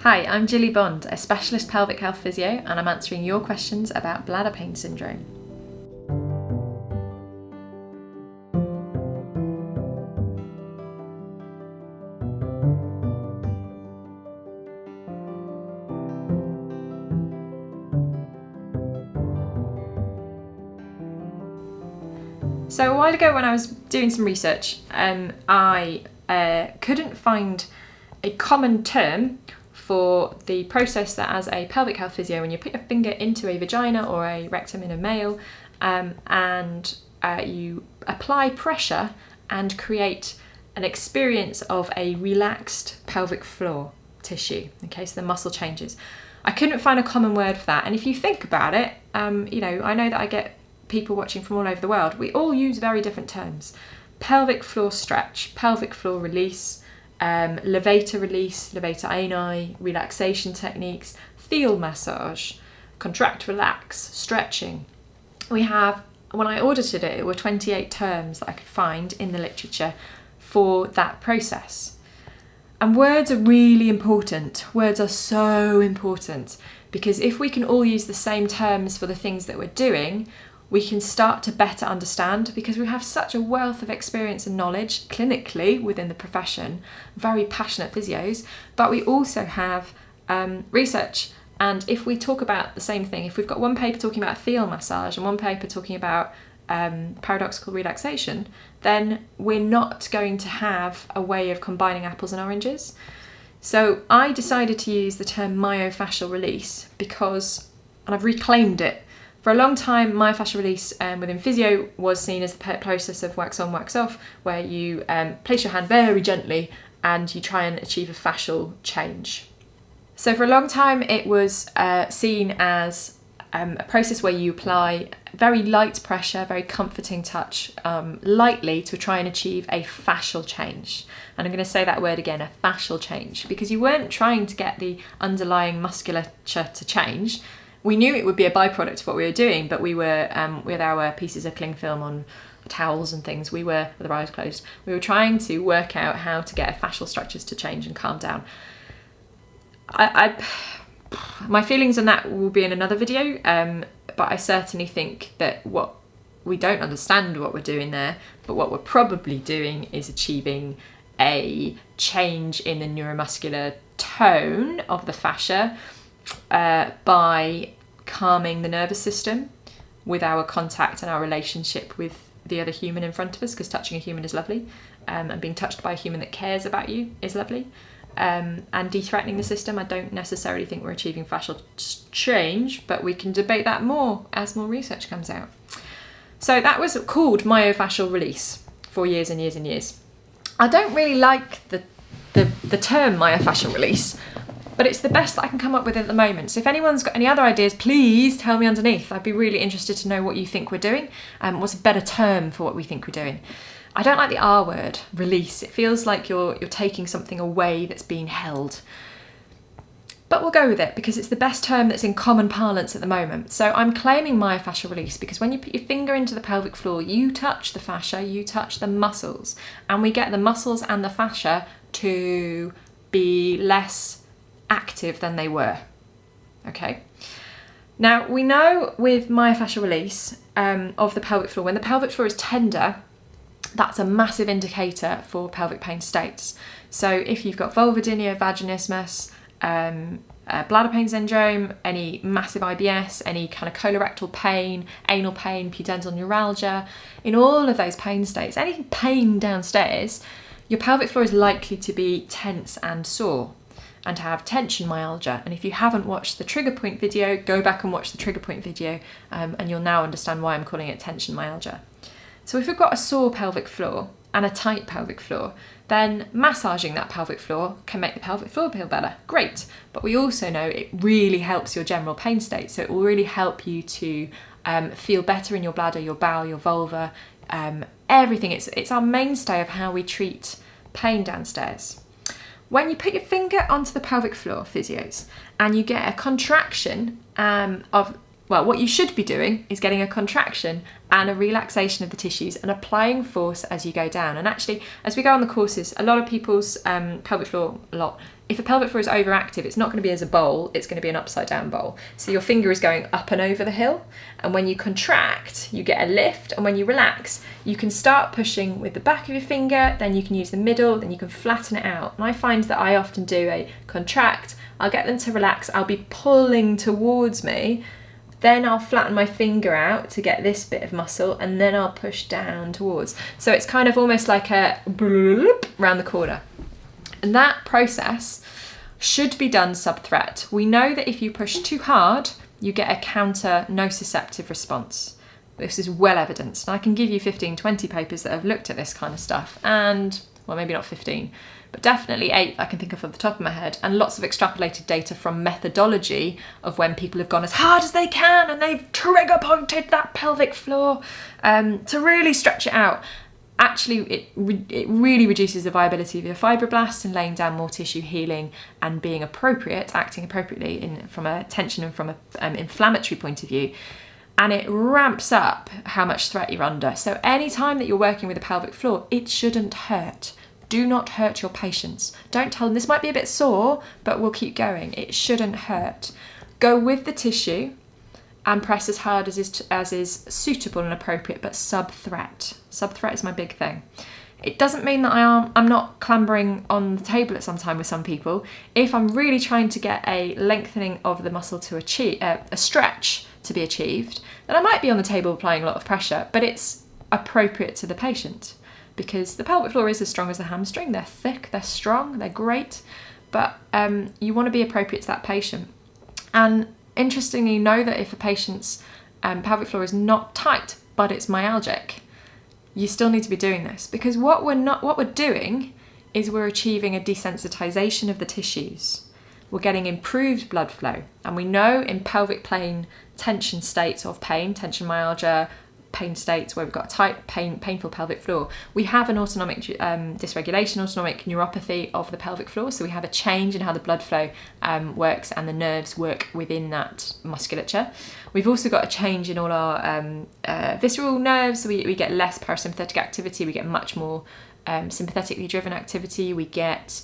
Hi, I'm Gilly Bond, a specialist pelvic health physio, and I'm answering your questions about bladder pain syndrome. So a while ago when I was doing some research, I couldn't find a common term for the process that as a pelvic health physio, when you put your finger into a vagina or a rectum in a male and you apply pressure and create an experience of a relaxed pelvic floor tissue, okay, so the muscle changes. I couldn't find a common word for that, and if you think about it, I know that I get people watching from all over the world. We all use very different terms. Pelvic floor stretch, pelvic floor release, levator release, levator ani, relaxation techniques, feel massage, contract relax, stretching. We have, when I audited it, it were 28 terms that I could find in the literature for that process. And words are really important. Words are so important, because if we can all use the same terms for the things that we're doing, we can start to better understand, because we have such a wealth of experience and knowledge clinically within the profession, very passionate physios, but we also have research. And if we talk about the same thing, if we've got one paper talking about feel massage and one paper talking about paradoxical relaxation, then we're not going to have a way of combining apples and oranges. So I decided to use the term myofascial release because, and I've reclaimed it. For a long time, myofascial release within physio was seen as the process of wax on, wax off, where you place your hand very gently and you try and achieve a fascial change. So for a long time, it was seen as a process where you apply very light pressure, very comforting touch, lightly to try and achieve a fascial change. And I'm going to say that word again, a fascial change, because you weren't trying to get the underlying musculature to change. We knew it would be a byproduct of what we were doing, but we were, with our pieces of cling film on towels and things, we were, with our eyes closed, we were trying to work out how to get fascial structures to change and calm down. My feelings on that will be in another video, but I certainly think that what we don't understand what we're doing there, but what we're probably doing is achieving a change in the neuromuscular tone of the fascia by calming the nervous system with our contact and our relationship with the other human in front of us, because touching a human is lovely, and being touched by a human that cares about you is lovely. And de-threatening the system, I don't necessarily think we're achieving fascial change, but we can debate that more as more research comes out. So that was called myofascial release for years and years and years. I don't really like the term myofascial release, but it's the best that I can come up with at the moment. So if anyone's got any other ideas, please tell me underneath. I'd be really interested to know what you think we're doing. What's a better term for what we think we're doing? I don't like the R word, release. It feels like you're taking something away that's being held. But we'll go with it because it's the best term that's in common parlance at the moment. So I'm claiming myofascial release because when you put your finger into the pelvic floor, you touch the fascia, you touch the muscles, and we get the muscles and the fascia to be less active than they were. Okay. Now we know with myofascial release of the pelvic floor, when the pelvic floor is tender, that's a massive indicator for pelvic pain states. So if you've got vulvodynia, vaginismus, bladder pain syndrome, any massive IBS, any kind of colorectal pain, anal pain, pudendal neuralgia, in all of those pain states, any pain downstairs, your pelvic floor is likely to be tense and sore and to have tension myalgia. And if you haven't watched the trigger point video, go back and watch the trigger point video and you'll now understand why I'm calling it tension myalgia. So if we've got a sore pelvic floor and a tight pelvic floor, then massaging that pelvic floor can make the pelvic floor feel better. Great. But we also know it really helps your general pain state. So it will really help you to feel better in your bladder, your bowel, your vulva, everything. It's our mainstay of how we treat pain downstairs. When you put your finger onto the pelvic floor, physios, and you get a contraction of what you should be doing is getting a contraction and a relaxation of the tissues and applying force as you go down. And actually, as we go on the courses, a lot of people's pelvic floor, if a pelvic floor is overactive, it's not going to be as a bowl, it's going to be an upside down bowl. So your finger is going up and over the hill. And when you contract, you get a lift. And when you relax, you can start pushing with the back of your finger, then you can use the middle, then you can flatten it out. And I find that I often do a contract, I'll get them to relax, I'll be pulling towards me, then I'll flatten my finger out to get this bit of muscle, and then I'll push down towards. So it's kind of almost like a bloop round the corner. And that process should be done sub-threat. We know that if you push too hard, you get a counter nociceptive response. This is well evidenced. And I can give you 15, 20 papers that have looked at this kind of stuff. And, well, maybe not 15, but definitely 8 I can think of off the top of my head, and lots of extrapolated data from methodology of when people have gone as hard as they can and they've trigger pointed that pelvic floor to really stretch it out. Actually, it really reduces the viability of your fibroblasts and laying down more tissue healing and being appropriate, acting appropriately from a tension and from an inflammatory point of view. And it ramps up how much threat you're under. So any time that you're working with the pelvic floor, it shouldn't hurt. Do not hurt your patients. Don't tell them this might be a bit sore, but we'll keep going. It shouldn't hurt. Go with the tissue and press as hard as is suitable and appropriate, but sub-threat. Sub-threat is my big thing. It doesn't mean that I'm not clambering on the table at some time with some people. If I'm really trying to get a lengthening of the muscle to achieve, a stretch to be achieved, then I might be on the table applying a lot of pressure, but it's appropriate to the patient. Because the pelvic floor is as strong as the hamstring. They're thick, they're strong, they're great, but you want to be appropriate to that patient. And interestingly, know that if a patient's pelvic floor is not tight, but it's myalgic, you still need to be doing this, because what we're doing is we're achieving a desensitization of the tissues. We're getting improved blood flow, and we know in pelvic plane tension states of pain, tension myalgia, pain states where we've got a tight, painful pelvic floor, we have an autonomic dysregulation, autonomic neuropathy of the pelvic floor. So we have a change in how the blood flow works and the nerves work within that musculature. We've also got a change in all our visceral nerves. So we get less parasympathetic activity, we get much more sympathetically driven activity, we get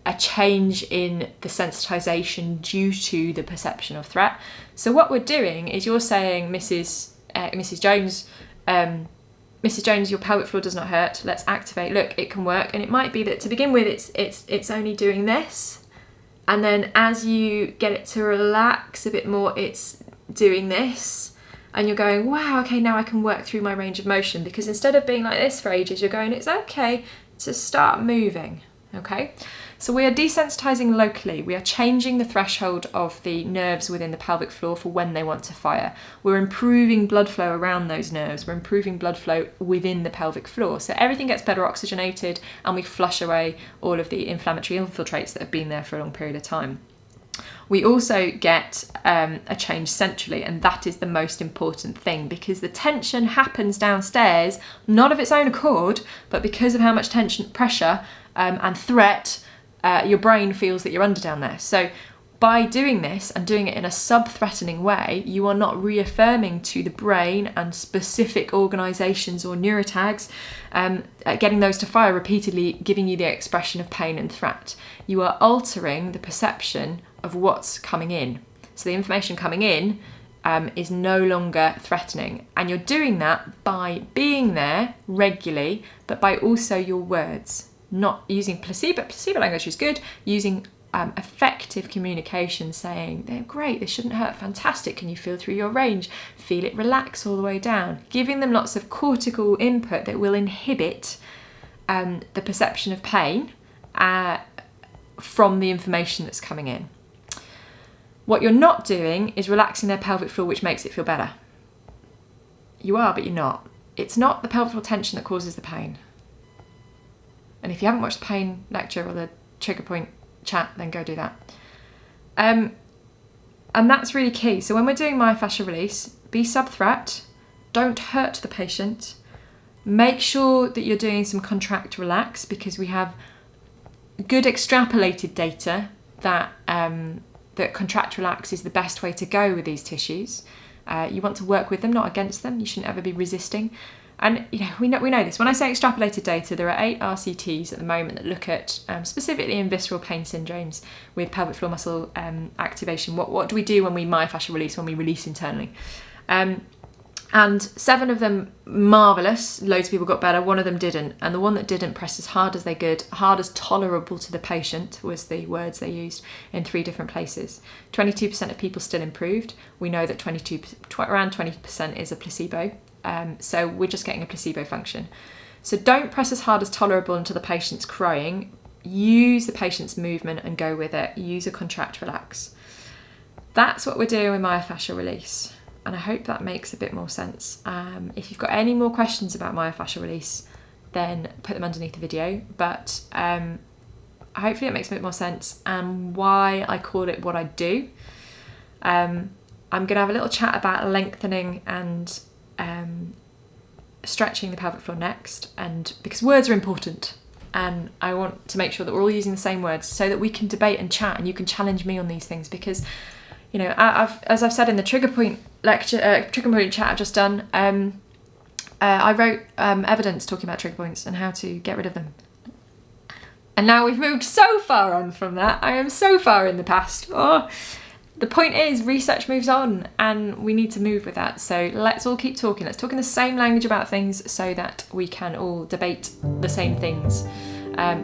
a change in the sensitization due to the perception of threat. So what we're doing is you're saying, Mrs. Jones, Mrs. Jones, your pelvic floor does not hurt. Let's activate. Look, it can work. And it might be that to begin with, it's only doing this, and then as you get it to relax a bit more, it's doing this. And you're going, wow, okay, now I can work through my range of motion, because instead of being like this for ages, you're going, it's okay to start moving, okay? So we are desensitizing locally. We are changing the threshold of the nerves within the pelvic floor for when they want to fire. We're improving blood flow around those nerves. We're improving blood flow within the pelvic floor. So everything gets better oxygenated, and we flush away all of the inflammatory infiltrates that have been there for a long period of time. We also get a change centrally, and that is the most important thing, because the tension happens downstairs, not of its own accord, but because of how much tension, pressure and threat your brain feels that you're under down there. So by doing this and doing it in a sub-threatening way, you are not reaffirming to the brain and specific organisations or neurotags, getting those to fire repeatedly, giving you the expression of pain and threat. You are altering the perception of what's coming in. So the information coming in is no longer threatening. And you're doing that by being there regularly, but by also your words. Not using placebo language is good, using effective communication, saying, they're great, they shouldn't hurt, fantastic, can you feel through your range? Feel it relax all the way down. Giving them lots of cortical input that will inhibit the perception of pain from the information that's coming in. What you're not doing is relaxing their pelvic floor, which makes it feel better. You are, but you're not. It's not the pelvic floor tension that causes the pain. And if you haven't watched the pain lecture or the trigger point chat, then go do that. And that's really key. So when we're doing myofascial release, be sub-threat, don't hurt the patient. Make sure that you're doing some contract relax, because we have good extrapolated data that that contract relax is the best way to go with these tissues. You want to work with them, not against them. You shouldn't ever be resisting. And we know this. When I say extrapolated data, there are 8 RCTs at the moment that look at specifically in visceral pain syndromes with pelvic floor muscle activation. What do we do when we myofascial release, when we release internally? And 7 of them, marvellous, loads of people got better, 1 of them didn't. And the one that didn't pressed as hard as they could, hard as tolerable to the patient was the words they used, in 3 different places. 22% of people still improved. We know that around 20% is a placebo. So we're just getting a placebo function. So don't press as hard as tolerable until the patient's crying. Use the patient's movement and go with it. Use a contract relax. That's what we're doing with myofascial release. And I hope that makes a bit more sense. If you've got any more questions about myofascial release, then put them underneath the video. But hopefully it makes a bit more sense and why I call it what I do. I'm going to have a little chat about lengthening and stretching the pelvic floor next, and because words are important, and I want to make sure that we're all using the same words so that we can debate and chat, and you can challenge me on these things, because as I've said in the trigger point lecture, trigger point chat I've just done, I wrote evidence talking about trigger points and how to get rid of them. And now we've moved so far on from that. I am so far in the past. Oh. The point is, research moves on and we need to move with that. So let's all keep talking. Let's talk in the same language about things so that we can all debate the same things.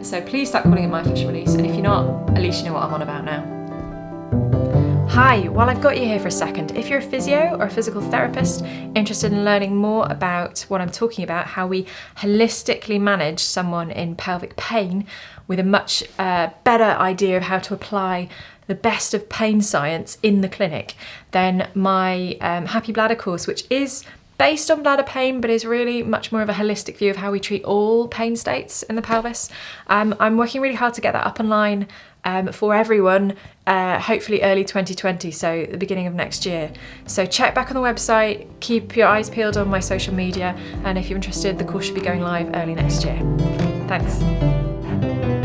So please start calling it myofascial release. And if you're not, at least you know what I'm on about now. Hi, while I've got you here for a second, if you're a physio or a physical therapist interested in learning more about what I'm talking about, how we holistically manage someone in pelvic pain with a much better idea of how to apply the best of pain science in the clinic, then my Happy Bladder course, which is based on bladder pain but is really much more of a holistic view of how we treat all pain states in the pelvis. I'm working really hard to get that up online for everyone, hopefully early 2020, so the beginning of next year. So check back on the website, keep your eyes peeled on my social media, and if you're interested, the course should be going live early next year. Thanks.